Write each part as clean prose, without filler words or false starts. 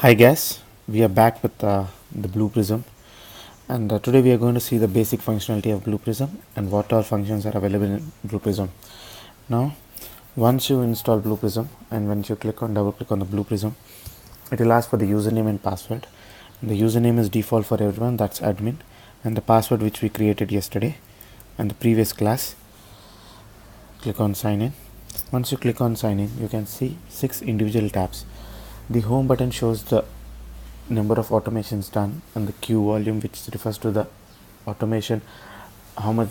Hi guys, we are back with the Blueprism, and today we are going to see the basic functionality of Blueprism and what all functions are available in Blueprism. Now, once you install Blueprism and once you double click on the Blueprism, it will ask for the username and password. The username is default for everyone, that's admin, and the password which we created yesterday and the previous class. Click on sign in. Once you click on sign in, you can see 6 individual tabs. The home button shows the number of automations done and the queue volume, which refers to the automation, how much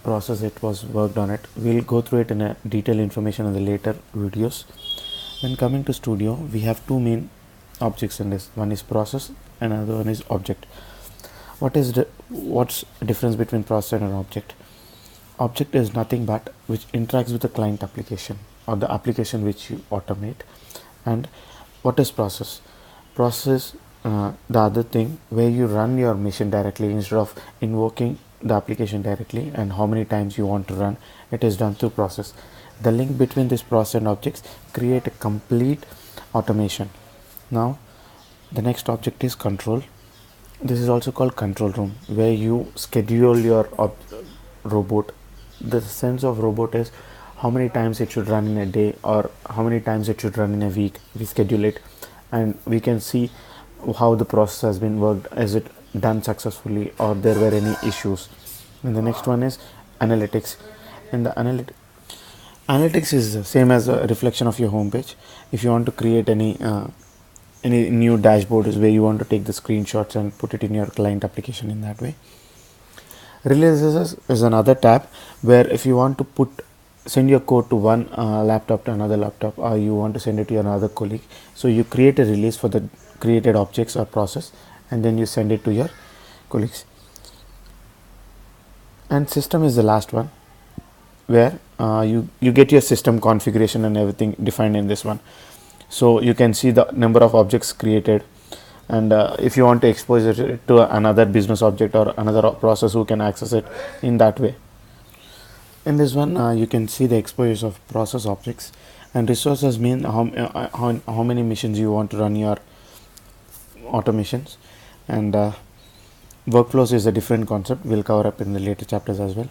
process it was worked on it. We'll go through it in a detailed information in the later videos. When coming to studio, we have two main objects in this. One is process and another one is object. What's difference between process and an object? Object is nothing but which interacts with the client application or the application which you automate. And what is process? Process the other thing where you run your machine directly instead of invoking the application directly, and how many times you want to run it is done through process. The link between this process and objects create a complete automation. Now the next object is control. This is also called control room, where you schedule your robot. The sense of robot is how many times it should run in a day or how many times it should run in a week. We schedule it and we can see how the process has been worked, is it done successfully or there were any issues. And the next one is analytics. And the analytics is the same as a reflection of your home page. If you want to create any new dashboard is where you want to take the screenshots and put it in your client application in that way. Releases is another tab where if you want to send your code to one laptop to another laptop, or you want to send it to another colleague, so you create a release for the created objects or process and then you send it to your colleagues. And system is the last one, where you get your system configuration and everything defined in this one. So you can see the number of objects created, and if you want to expose it to another business object or another process who can access it in that way. In this one you can see the exposures of process objects, and resources mean how many missions you want to run your automations, and workflows is a different concept we'll cover up in the later chapters as well.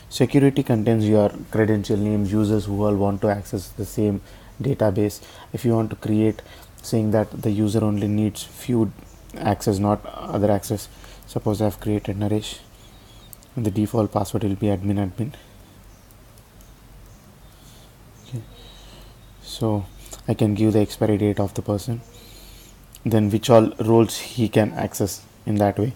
Security contains your credential names, users who all want to access the same database. If you want to create saying that the user only needs few access, not other access, suppose I have created Naresh and the default password will be admin. Okay. So I can give the expiry date of the person, then which all roles he can access in that way.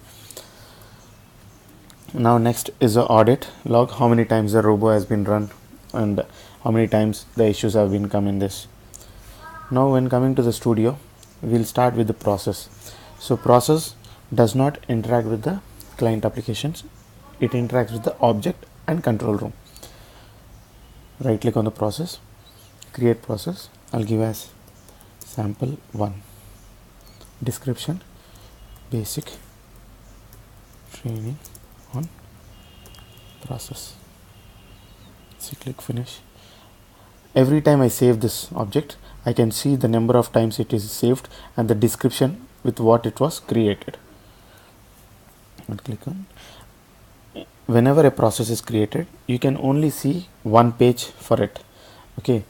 Now next is the audit log, how many times the robo has been run and how many times the issues have been come in this. Now when coming to the studio, we'll start with the process. So process does not interact with the client applications, it interacts with the object and control room. Right click on the process, create process. I'll give as sample 1, description, basic training on process. So click finish. Every time I save this object, I can see the number of times it is saved and the description with what it was created. And click on. Whenever a process is created, you can only see one page for it. Okay.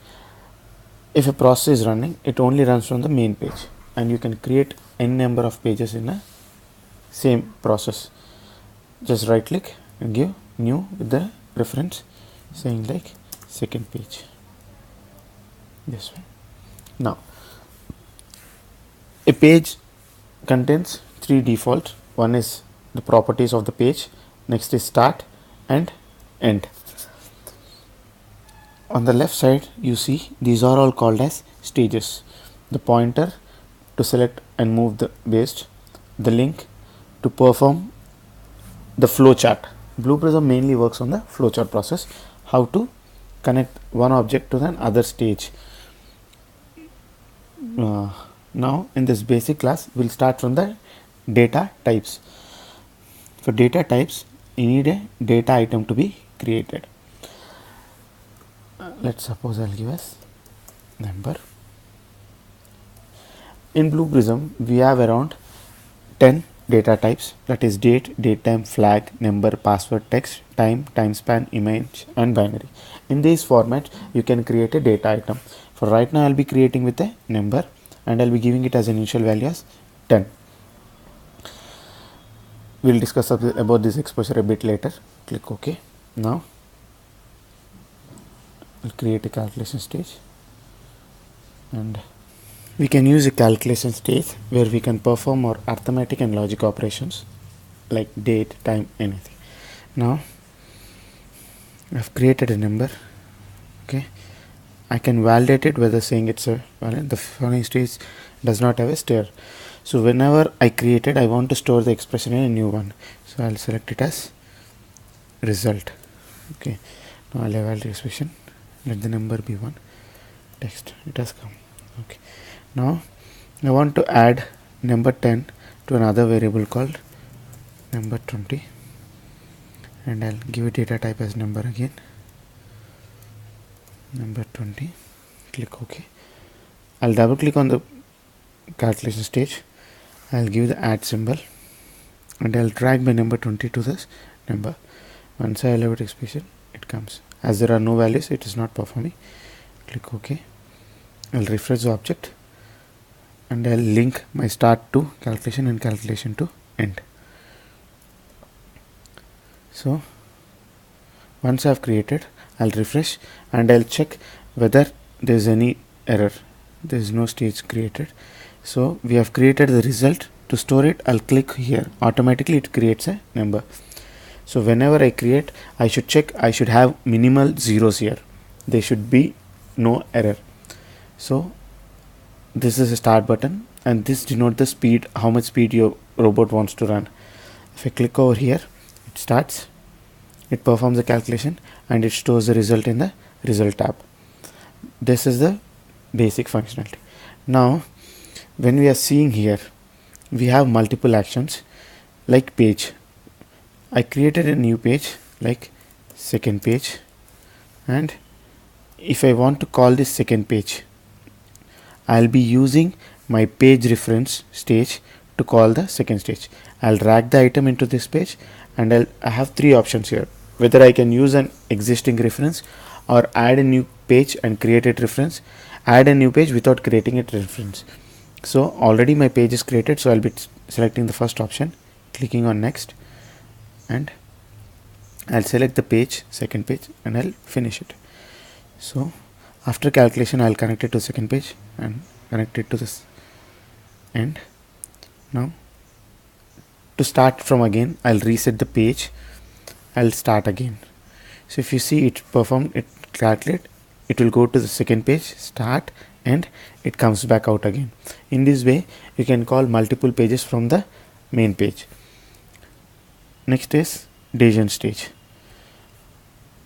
If a process is running, it only runs from the main page, and you can create n number of pages in a same process. Just right click and give new with the reference saying like second page, this one. Now a page contains 3 defaults. One is the properties of the page, next is start and end. On the left side you see these are all called as stages. The pointer to select and move the based, the link to perform the flow chart. Blueprism mainly works on the flowchart process, how to connect one object to the other stage. Now in this basic class we'll start from the data types. For data types, you need a data item to be created. Let's suppose I'll give us number. In Blueprism, we have around 10 data types, that is date, datetime, flag, number, password, text, time, time span, image and binary. In these formats you can create a data item. For right now I'll be creating with a number and I'll be giving it as an initial value as 10. We'll discuss about this exposure a bit later. Click OK. Now we'll create a calculation stage, and we can use a calculation stage where we can perform our arithmetic and logic operations like date, time, anything. Now I've created a number. Okay, I can validate it whether saying it's a valid. The following stage does not have a star. So whenever I created, I want to store the expression in a new one. So I'll select it as result. Okay, now I'll evaluate the expression. Let the number be 1. Text, it has come. Okay, now I want to add number 10 to another variable called number 20, and I'll give it data type as number again, number 20. Click OK. I'll double click on the calculation stage. I'll give the add symbol and I'll drag my number 20 to this number. Once I elevate expression, it comes. As there are no values, it is not performing. Click OK. I'll refresh the object and I'll link my start to calculation and calculation to end. So once I've created, I'll refresh and I'll check whether there is any error. There is no stage created. So we have created the result. To store it, I'll click here. Automatically it creates a number. So whenever I create, I should check, I should have minimal zeros here. There should be no error. So this is a start button and this denotes the speed, how much speed your robot wants to run. If I click over here, it starts, it performs the calculation and it stores the result in the result tab. This is the basic functionality. Now when we are seeing here, we have multiple actions like page. I created a new page like second page, and if I want to call this second page, I'll be using my page reference stage to call the second stage. I'll drag the item into this page and I have 3 options here, whether I can use an existing reference or add a new page and create a reference, add a new page without creating a reference. So already my page is created, so I'll be selecting the first option, clicking on next, and I'll select the page, second page, and I'll finish it. So after calculation, I'll connect it to second page and connect it to this end. Now to start from again, I'll reset the page, I'll start again. So if you see it performed, it calculate, it will go to the second page, start, and it comes back out again. In this way you can call multiple pages from the main page. Next is decision stage.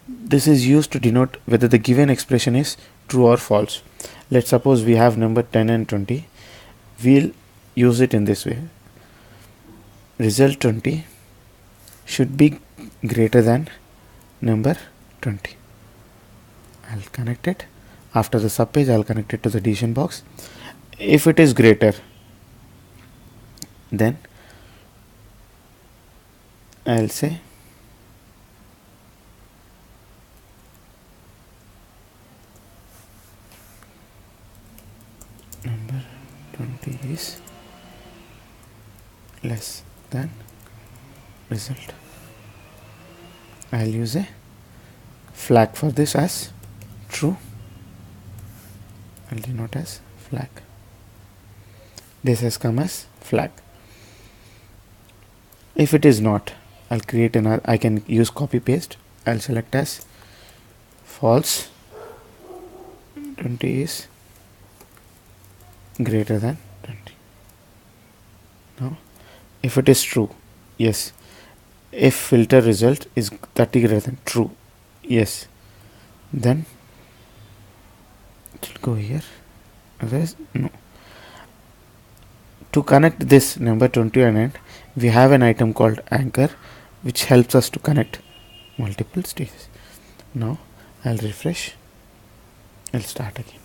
This is used to denote whether the given expression is true or false. Let's suppose we have number 10 and 20. We'll use it in this way. Result 20 should be greater than number 20. I'll connect it. After the subpage, I'll connect it to the decision box. If it is greater, then I'll say number 20 is less than result. I'll use a flag for this as true. I'll denote as flag. This has come as flag. If it is not, I'll create another. I can use copy paste. I'll select as false. 20 is greater than 20. Now if it is true, yes. If filter result is 30 greater than true, yes, then it will go here. Otherwise, no. To connect this number 20 and end, we have an item called anchor, which helps us to connect multiple stages. Now I'll refresh. I'll start again.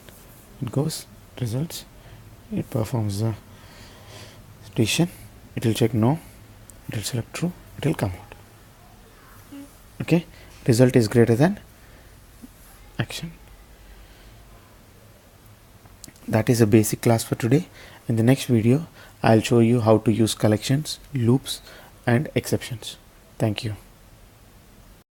It goes results it performs the station, it will check no, it will select true, it will come out. Okay, result is greater than action. That is a basic class for today. In the next video I'll show you how to use collections, loops and exceptions. Thank you.